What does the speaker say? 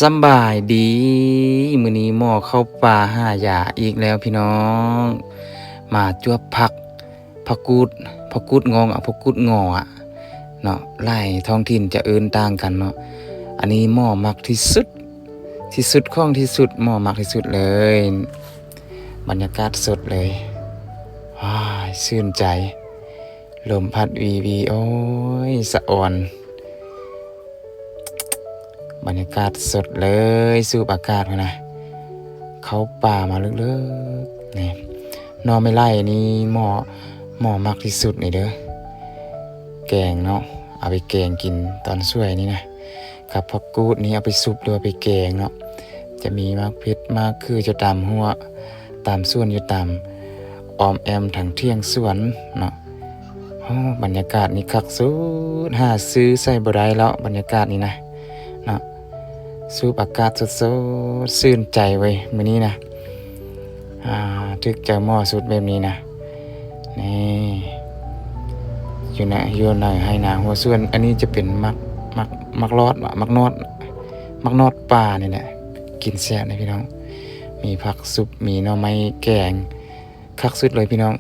สำบายดีมื้อนี้หม้อเข้าป่าหาหญ้าอีกแล้วพี่น้องมาจวบผักกูดงองผักกูดงออะเนาะหลายท้องถิ่นจะเอิ้นต่างกันเนาะอันนี้หม้อมักที่สุดของที่สุดหม้อมักที่สุดเลยบรรยากาศสดเลยว้ายชื่นใจลมพัดวีโอ้ยสะอ่อน บรรยากาศสดเลยสูบอากาศนะเขาป่ามาลึกๆนี่นอนไม่ไล่นี่หมอมักที่สุดนี่เด้อแกงเนาะเอาไปแกงกินตอนช่วยนี่นะกับผักกูดนี่เอาไปซุปหรือว่าไปแกงเนาะจะมีมากเผ็ดมากคือจะตามหัวตามส่วนอยู่ตามออมแอมถังเที่ยงสวนเนาะโอ้บรรยากาศนี่คักสุดหาซื้อใส่บ่ได้แล้วบรรยากาศนี่นะเนาะ สูบอากาศสดๆชื่นใจไว้มื้อนี้นะถึกเจอหม้อสุดแบบนี้นะนี่อยู่ในให้นาหัวส่วนอันนี้จะเป็นมักรอดมักนอดป่านี่แหละกินแซ่บนะพี่น้องมีผักซุปมีหน่อไม้แกงคักสุดเลยพี่น้อง